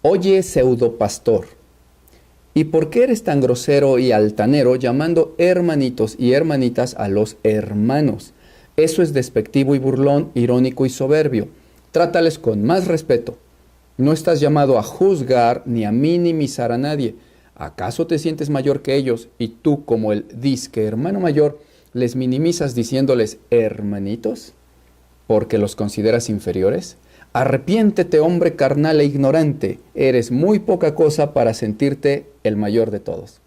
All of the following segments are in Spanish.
Oye, pseudopastor, ¿y por qué eres tan grosero y altanero llamando hermanitos y hermanitas a los hermanos? Eso es despectivo y burlón, irónico y soberbio. Trátales con más respeto. No estás llamado a juzgar ni a minimizar a nadie. ¿Acaso te sientes mayor que ellos y tú, como el disque hermano mayor, les minimizas diciéndoles hermanitos? ¿Porque los consideras inferiores? Arrepiéntete, hombre carnal e ignorante. Eres muy poca cosa para sentirte el mayor de todos.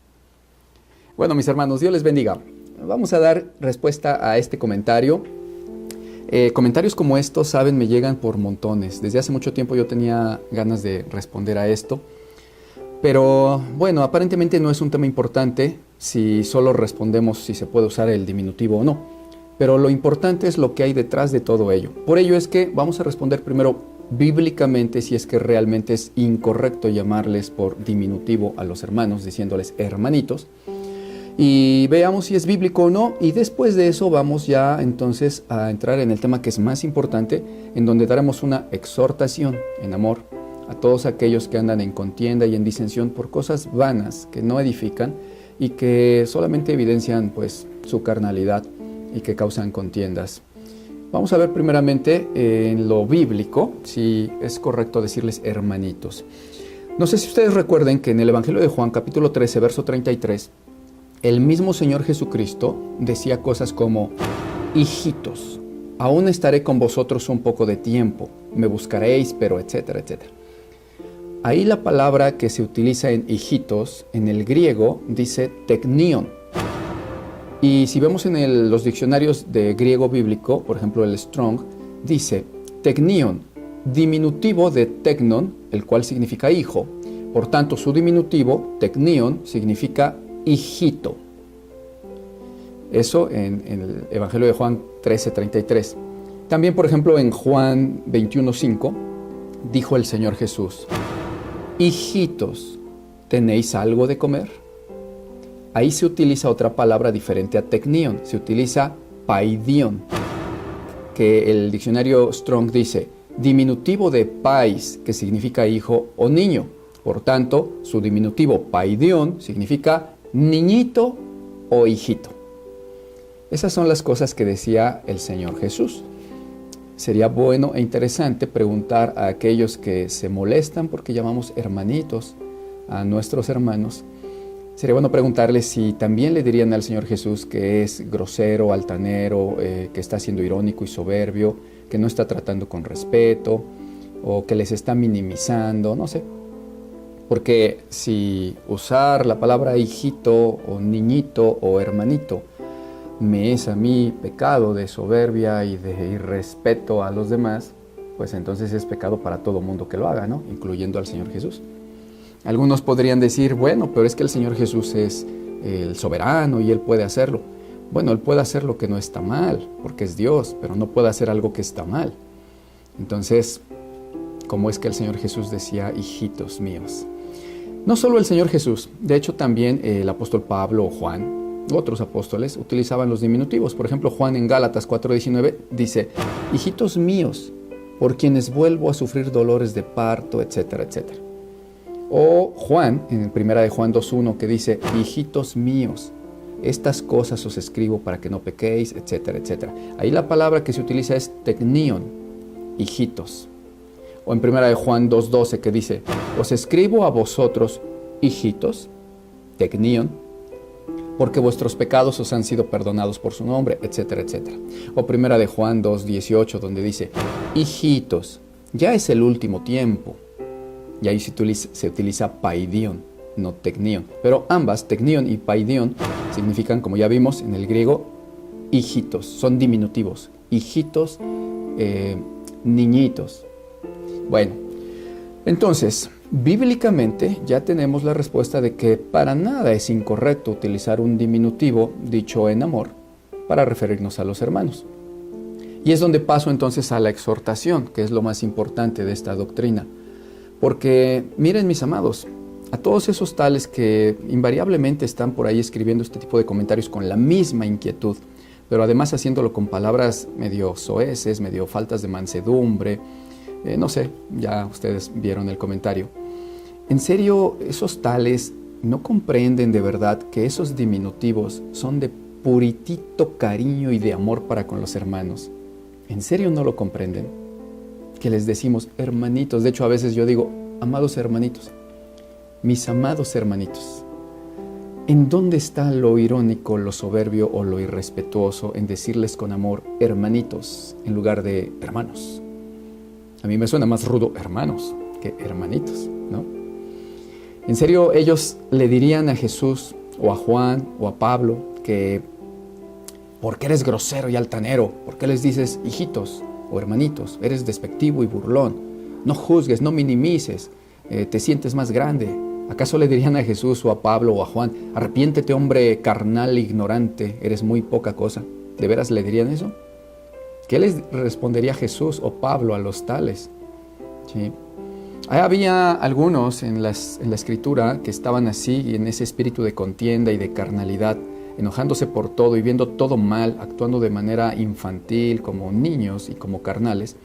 Bueno, mis hermanos, Dios les bendiga. Vamos a dar respuesta a este comentario. Comentarios como estos, saben, me llegan por montones. Desde hace mucho tiempo yo tenía ganas de responder a esto. Pero bueno, aparentemente no es un tema importante si solo respondemos si se puede usar el diminutivo o no. Pero lo importante es lo que hay detrás de todo ello. Por ello es que vamos a responder primero bíblicamente si es que realmente es incorrecto llamarles por diminutivo a los hermanos, diciéndoles hermanitos. Y veamos si es bíblico o no, y después de eso vamos ya entonces a entrar en el tema que es más importante, en donde daremos una exhortación en amor a todos aquellos que andan en contienda y en disensión por cosas vanas que no edifican y que solamente evidencian pues su carnalidad y que causan contiendas. Vamos a ver primeramente en lo bíblico si es correcto decirles hermanitos. No sé si ustedes recuerden que en el Evangelio de Juan capítulo 13 verso 33 el mismo Señor Jesucristo decía cosas como: hijitos, aún estaré con vosotros un poco de tiempo, me buscaréis, pero etcétera, etcétera. Ahí la palabra que se utiliza en hijitos, en el griego, dice teknion. Y si vemos en los diccionarios de griego bíblico, por ejemplo el Strong, dice teknion, diminutivo de teknon, el cual significa hijo. Por tanto, su diminutivo, teknion, significa hijito. Eso en el Evangelio de Juan 13:33. También, por ejemplo, en Juan 21:5, dijo el Señor Jesús: hijitos, ¿tenéis algo de comer? Ahí se utiliza otra palabra diferente a teknion, se utiliza paidion, que el diccionario Strong dice diminutivo de pais, que significa hijo o niño. Por tanto, su diminutivo paidion significa niñito o hijito. Esas son las cosas que decía el Señor Jesús. Sería bueno e interesante preguntar a aquellos que se molestan porque llamamos hermanitos a nuestros hermanos. Sería bueno preguntarles si también le dirían al Señor Jesús que es grosero, altanero, que está siendo irónico y soberbio, que no está tratando con respeto o que les está minimizando, no sé. Porque si usar la palabra hijito o niñito o hermanito me es a mí pecado de soberbia y de irrespeto a los demás, pues entonces es pecado para todo mundo que lo haga, ¿no? Incluyendo al Señor Jesús. Algunos podrían decir, bueno, pero es que el Señor Jesús es el soberano y Él puede hacerlo. Bueno, Él puede hacer lo que no está mal, porque es Dios, pero no puede hacer algo que está mal. Entonces, ¿cómo es que el Señor Jesús decía, hijitos míos? No solo el Señor Jesús, de hecho también el apóstol Pablo o Juan, otros apóstoles, utilizaban los diminutivos. Por ejemplo, Juan en Gálatas 4:19 dice, hijitos míos, por quienes vuelvo a sufrir dolores de parto, etcétera, etcétera. O Juan, en 1 de Juan 2:1, que dice, hijitos míos, estas cosas os escribo para que no pequéis, etcétera, etcétera. Ahí la palabra que se utiliza es teknion, hijitos. O en 1 de Juan 2:12, que dice, os escribo a vosotros, hijitos, teknion, porque vuestros pecados os han sido perdonados por su nombre, etcétera, etcétera. O 1 de Juan 2:18, donde dice, hijitos, ya es el último tiempo. Y ahí se utiliza paidion, no teknion. Pero ambas, teknion y paidion, significan, como ya vimos en el griego, hijitos, son diminutivos. Hijitos, niñitos. Bueno, entonces, bíblicamente ya tenemos la respuesta de que para nada es incorrecto utilizar un diminutivo dicho en amor para referirnos a los hermanos. Y es donde paso entonces a la exhortación, que es lo más importante de esta doctrina. Porque, miren mis amados, a todos esos tales que invariablemente están por ahí escribiendo este tipo de comentarios con la misma inquietud, pero además haciéndolo con palabras medio soeces, medio faltas de mansedumbre, no sé, ya ustedes vieron el comentario. En serio, esos tales no comprenden de verdad que esos diminutivos son de puritito cariño y de amor para con los hermanos. ¿En serio no lo comprenden? Que les decimos hermanitos. De hecho, a veces yo digo, amados hermanitos, mis amados hermanitos. ¿En dónde está lo irónico, lo soberbio o lo irrespetuoso en decirles con amor hermanitos en lugar de hermanos? A mí me suena más rudo hermanos que hermanitos, ¿no? En serio, ellos le dirían a Jesús o a Juan o a Pablo que ¿por qué eres grosero y altanero? ¿Por qué les dices hijitos o hermanitos? Eres despectivo y burlón. No juzgues, no minimices, te sientes más grande. ¿Acaso le dirían a Jesús o a Pablo o a Juan, arrepiéntete hombre carnal, ignorante, eres muy poca cosa? ¿De veras le dirían eso? ¿Qué les respondería Jesús o Pablo a los tales? ¿Sí? Había algunos en la Escritura que estaban así, en ese espíritu de contienda y de carnalidad, enojándose por todo y viendo todo mal, actuando de manera infantil, como niños y como carnales,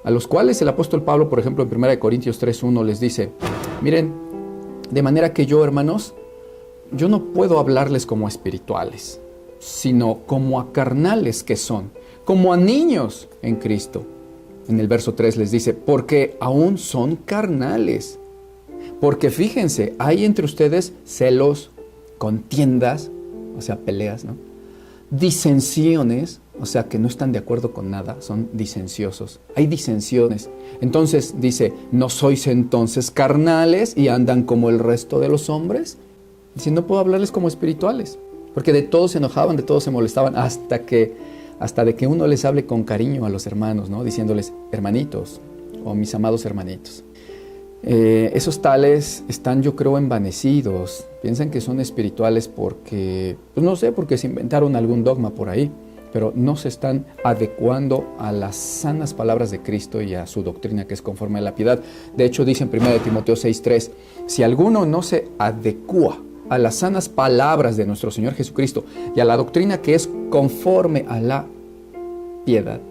a los cuales el apóstol Pablo, por ejemplo, en 1 Corintios 3:1 les dice, miren, de manera que yo, hermanos, yo no puedo hablarles como a espirituales, sino como a carnales que son, como a niños en Cristo. En el verso 3 les dice, porque aún son carnales. Porque fíjense, hay entre ustedes celos, contiendas, o sea, peleas, ¿no? Disensiones, o sea, que no están de acuerdo con nada, son disenciosos. Hay disensiones. Entonces dice, ¿no sois entonces carnales y andan como el resto de los hombres? Dice, no puedo hablarles como espirituales, porque de todos se enojaban, de todos se molestaban, hasta de que uno les hable con cariño a los hermanos, ¿no? Diciéndoles, hermanitos, o mis amados hermanitos. Esos tales están, yo creo, envanecidos. Piensan que son espirituales porque, pues no sé, porque se inventaron algún dogma por ahí, pero no se están adecuando a las sanas palabras de Cristo y a su doctrina que es conforme a la piedad. De hecho, dice en 1 Timoteo 6:3, si alguno no se adecua a las sanas palabras de nuestro Señor Jesucristo y a la doctrina que es conforme a la piedad,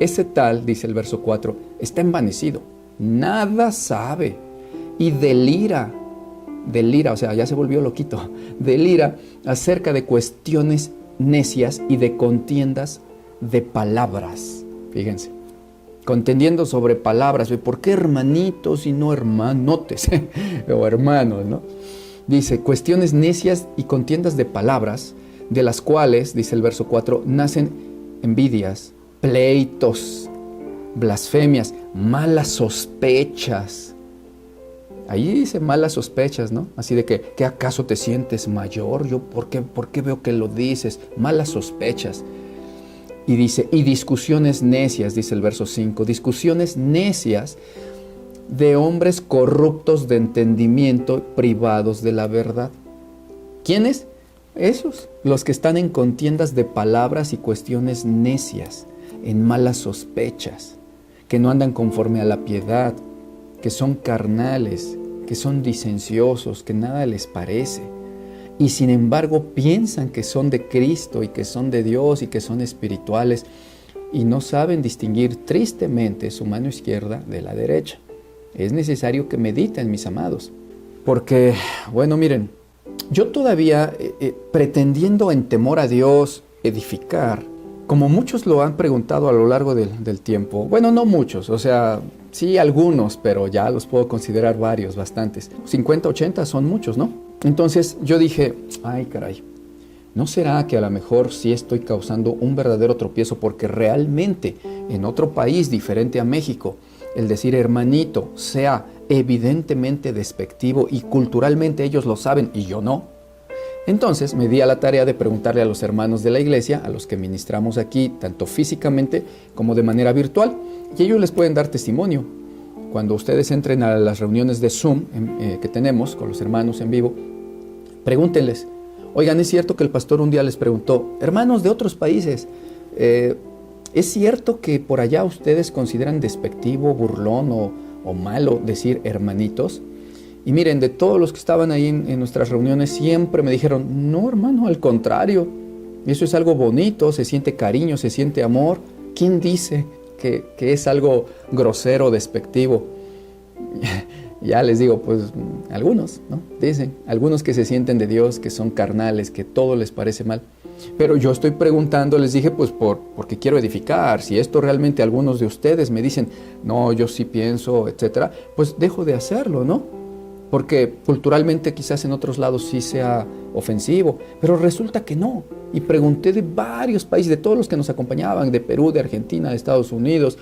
ese tal, dice el verso 4, está envanecido, nada sabe y delira, o sea, ya se volvió loquito, delira acerca de cuestiones necias y de contiendas de palabras. Fíjense, contendiendo sobre palabras. ¿Por qué hermanitos y no hermanotes? O hermanos, ¿no? Dice, cuestiones necias y contiendas de palabras, de las cuales, dice el verso 4, nacen envidias, pleitos, blasfemias, malas sospechas. Ahí dice malas sospechas, ¿no? Así de que, ¿qué acaso te sientes mayor? ¿Por qué veo que lo dices? Malas sospechas. Y dice, y discusiones necias, dice el verso 5, discusiones necias de hombres corruptos de entendimiento, privados de la verdad. ¿Quiénes? Esos, los que están en contiendas de palabras y cuestiones necias, en malas sospechas, que no andan conforme a la piedad, que son carnales, que son disenciosos, que nada les parece. Y sin embargo piensan que son de Cristo y que son de Dios y que son espirituales y no saben distinguir tristemente su mano izquierda de la derecha. Es necesario que mediten, mis amados, porque, bueno, miren, yo todavía pretendiendo en temor a Dios edificar, como muchos lo han preguntado a lo largo del tiempo, bueno, no muchos, o sea, sí algunos, pero ya los puedo considerar varios, bastantes. 50, 80 son muchos, ¿no? Entonces yo dije, ay caray, ¿no será que a lo mejor sí estoy causando un verdadero tropiezo porque realmente en otro país diferente a México, el decir hermanito sea evidentemente despectivo y culturalmente ellos lo saben y yo no? Entonces me di a la tarea de preguntarle a los hermanos de la iglesia, a los que ministramos aquí, tanto físicamente como de manera virtual, y ellos les pueden dar testimonio. Cuando ustedes entren a las reuniones de Zoom que tenemos con los hermanos en vivo, pregúntenles, oigan, ¿es cierto que el pastor un día les preguntó, hermanos de otros países, ¿es cierto que por allá ustedes consideran despectivo, burlón o malo decir hermanitos? Y miren, de todos los que estaban ahí en nuestras reuniones, siempre me dijeron, no hermano, al contrario, eso es algo bonito, se siente cariño, se siente amor. ¿Quién dice que es algo grosero, despectivo? Ya les digo, pues algunos, ¿no? Dicen, algunos que se sienten de Dios, que son carnales, que todo les parece mal. Pero yo estoy preguntando, les dije, pues porque quiero edificar. Si esto realmente algunos de ustedes me dicen, no, yo sí pienso, etcétera, pues dejo de hacerlo, ¿no? Porque culturalmente quizás en otros lados sí sea ofensivo, pero resulta que no. Y pregunté de varios países, de todos los que nos acompañaban, de Perú, de Argentina, de Estados Unidos,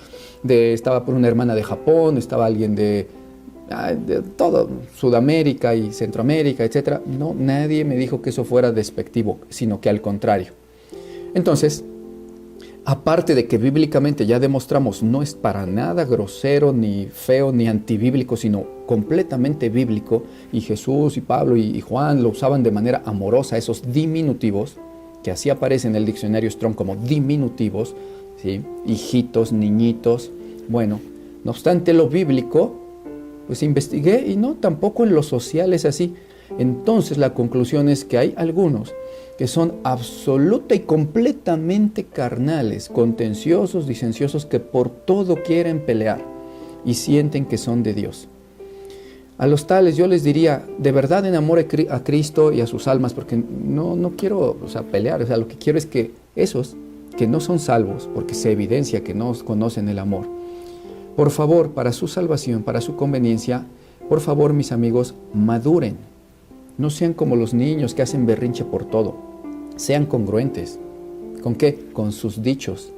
estaba por una hermana de Japón, estaba alguien de todo, Sudamérica y Centroamérica, etcétera. No, nadie me dijo que eso fuera despectivo, sino que al contrario. Entonces, aparte de que bíblicamente ya demostramos no es para nada grosero, ni feo, ni antibíblico, sino completamente bíblico, y Jesús y Pablo y Juan lo usaban de manera amorosa, esos diminutivos, que así aparecen en el diccionario Strong como diminutivos, ¿sí? Hijitos, niñitos. Bueno, no obstante lo bíblico, pues investigué y no, tampoco en lo social es así. Entonces la conclusión es que hay algunos que son absoluta y completamente carnales, contenciosos, disenciosos, que por todo quieren pelear y sienten que son de Dios. A los tales yo les diría, de verdad enamore a Cristo y a sus almas, porque no quiero pelear, lo que quiero es que esos que no son salvos, porque se evidencia que no conocen el amor, por favor, para su salvación, para su conveniencia, por favor, mis amigos, maduren. No sean como los niños que hacen berrinche por todo. Sean congruentes. ¿Con qué? Con sus dichos.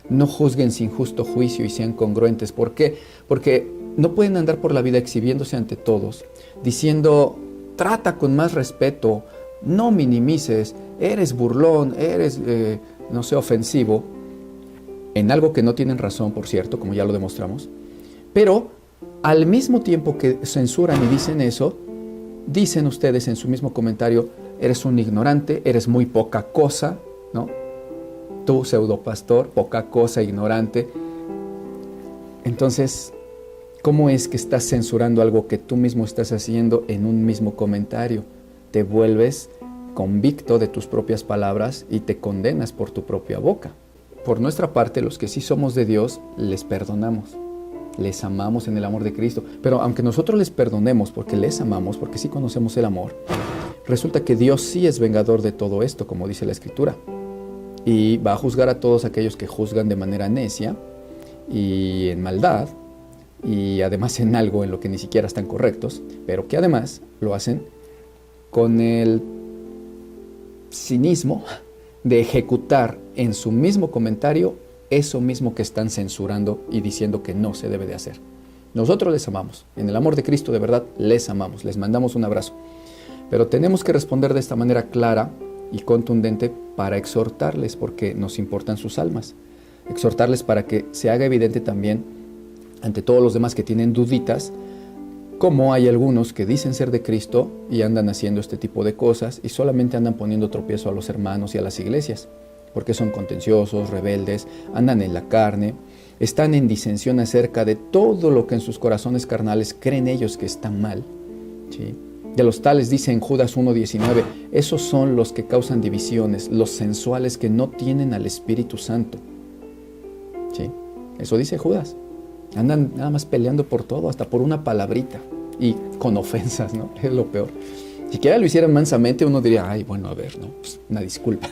No juzguen sin justo juicio y sean congruentes. ¿Por qué? Porque no pueden andar por la vida exhibiéndose ante todos, diciendo, trata con más respeto, no minimices, eres burlón, eres, ofensivo, en algo que no tienen razón, por cierto, como ya lo demostramos. Pero al mismo tiempo que censuran y dicen eso, dicen ustedes en su mismo comentario, eres un ignorante, eres muy poca cosa, ¿no? Tú, pseudopastor, poca cosa, ignorante. Entonces, ¿cómo es que estás censurando algo que tú mismo estás haciendo en un mismo comentario? Te vuelves convicto de tus propias palabras y te condenas por tu propia boca. Por nuestra parte, los que sí somos de Dios, les perdonamos. Les amamos en el amor de Cristo. Pero aunque nosotros les perdonemos porque les amamos, porque sí conocemos el amor, resulta que Dios sí es vengador de todo esto, como dice la Escritura. Y va a juzgar a todos aquellos que juzgan de manera necia y en maldad, y además en algo en lo que ni siquiera están correctos, pero que además lo hacen con el cinismo de ejecutar en su mismo comentario eso mismo que están censurando y diciendo que no se debe de hacer. Nosotros les amamos, en el amor de Cristo de verdad les amamos, les mandamos un abrazo, pero tenemos que responder de esta manera clara y contundente para exhortarles, porque nos importan sus almas, exhortarles para que se haga evidente también ante todos los demás que tienen duditas, como hay algunos que dicen ser de Cristo y andan haciendo este tipo de cosas y solamente andan poniendo tropiezo a los hermanos y a las iglesias, porque son contenciosos, rebeldes, andan en la carne, están en disensión acerca de todo lo que en sus corazones carnales creen ellos que está mal, ¿sí? De los tales dice en Judas 1:19, esos son los que causan divisiones, los sensuales que no tienen al Espíritu Santo, ¿sí? Eso dice Judas. Andan nada más peleando por todo, hasta por una palabrita y con ofensas, ¿no? Es lo peor. Si siquiera lo hicieran mansamente, uno diría, ay, bueno, a ver, ¿no? Pues una disculpa.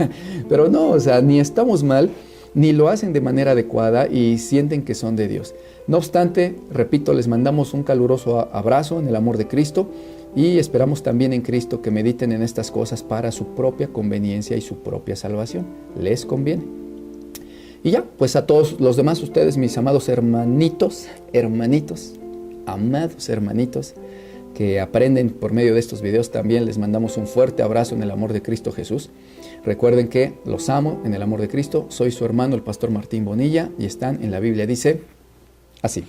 Pero no, ni estamos mal, ni lo hacen de manera adecuada y sienten que son de Dios. No obstante, repito, les mandamos un caluroso abrazo en el amor de Cristo y esperamos también en Cristo que mediten en estas cosas para su propia conveniencia y su propia salvación. Les conviene. Y ya, pues a todos los demás ustedes, mis amados hermanitos, amados hermanitos, que aprenden por medio de estos videos, también les mandamos un fuerte abrazo en el amor de Cristo Jesús. Recuerden que los amo en el amor de Cristo. Soy su hermano, el pastor Martín Bonilla, y están en la Biblia, dice así.